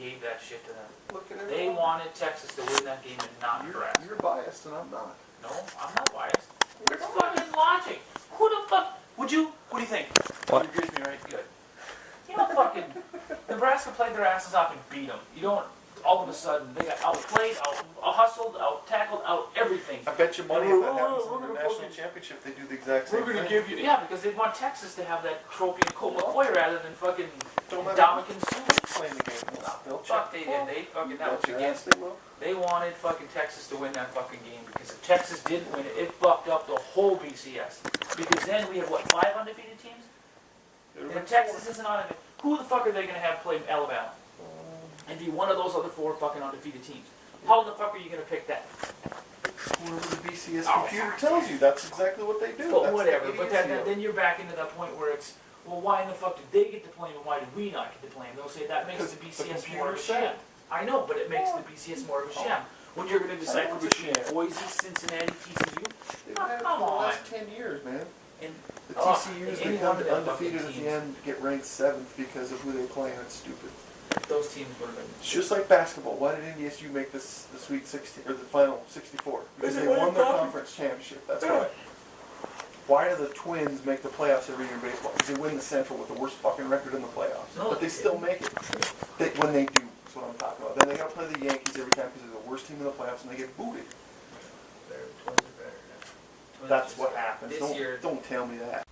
gave that shit to them. Look at it. They wanted Texas to win that game and not Nebraska. You're biased and I'm not. No, I'm not biased. It's fucking logic. Who the fuck would you? What do you think? What? You agree with me, right? Good. You know, fucking Nebraska played their asses off and beat them. You don't. All of a sudden, they got outplayed, out-hustled, out-tackled, out-everything. I bet you money if that happens in the national championship, they do the exact same thing. We're going to give you... Yeah, because they want Texas to have that trophy in Colt McCoy rather than fucking Dominican Sue. Playing the game. Fuck, they did. They fucking... That was against... They wanted fucking Texas to win that fucking game because if Texas didn't win it, it fucked up the whole BCS. Because then we had, what, 5 undefeated teams? And if Texas isn't on it, who the fuck are they going to have play Alabama? And be one of those other 4 fucking undefeated teams. How the fuck are you going to pick that? Whoever the BCS computer tells you, that's exactly what they do. But that's whatever, but then you're back into that point where it's, well, why in the fuck did they get to play him and why did we not get to play him? They'll say that makes the BCS more of a sham. I know, but it makes the BCS more of a sham. When you're going to decipher between Boise, Cincinnati, TCU, they've had it for the last 10 years, man. And the TCUs that come undefeated at the end get ranked 7th because of who they play, and it's stupid. Those teams would have been... It's just like basketball. Why did NDSU make this the Sweet 16 or the Final 64? Because they won their conference championship. That's why. Why do the Twins make the playoffs every year in baseball? Because they win the Central with the worst fucking record in the playoffs. No, but they still make it. When they do, that's what I'm talking about. Then they got to play the Yankees every time because they're the worst team in the playoffs, and they get booted. The Twins are better. Twins That's what happens. Don't tell me that.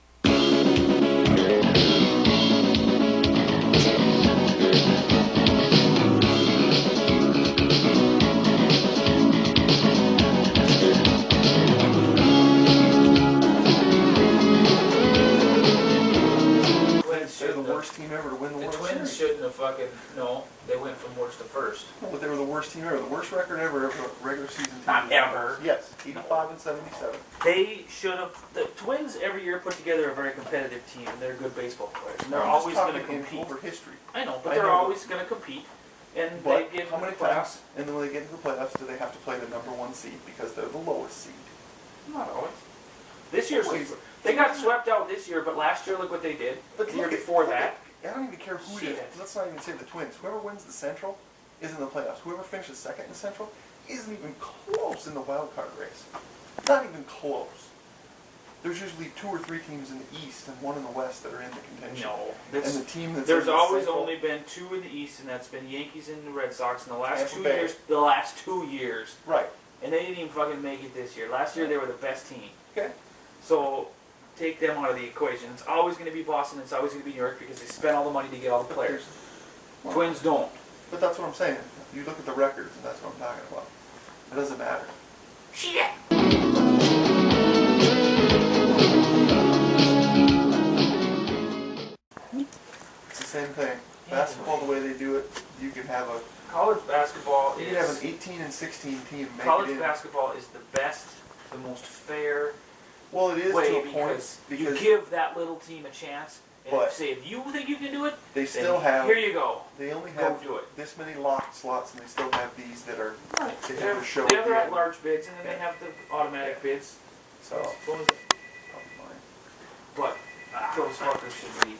Team ever to win the World Series. The Twins shouldn't have fucking... No, they went from worst to first. No, but they were the worst team ever. The worst record ever of a regular season team. Not ever. Yes, 85 and 77. They should have... The Twins every year put together a very competitive team, and they're good baseball players. And they're always going to compete. Over history. I know, but they're always going to compete. And but they get how many times, and then when they get into the playoffs, do they have to play the #1 seed because they're the lowest seed? Not always. This year's... They got swept out this year, but last year, look what they did. But the year before that... I don't even care who it is. Let's not even say the Twins. Whoever wins the Central is in the playoffs. Whoever finishes second in the Central isn't even close in the wild card race. Not even close. There's usually 2 or 3 teams in the East and 1 in the West that are in the contention. No. And the team that's there's in the always Central, only been 2 in the East, and that's been Yankees and the Red Sox in the last Tampa 2 Bay. years. The last 2 years. Right. And they didn't even fucking make it this year. Last year they were the best team. Okay. So take them out of the equation. It's always going to be Boston. It's always going to be New York because they spent all the money to get all the players. Well, Twins don't. But that's what I'm saying. You look at the records, and that's what I'm talking about. It doesn't matter. Shit! It's the same thing. Basketball, the way they do it, you can have a... College basketball You is... can have an 18 and 16 team make College it in. basketball is the best, the most fair Well, it is way to a because point you give that little team a chance. And But say, if you think you can do it, they then still have... here you go. They only Go have do it. this many locked slots, and they still have these that are... Right. They They have have, a show they have at the their end. at-large bids, and then Yeah. they have the automatic bids. So... But those fuckers should be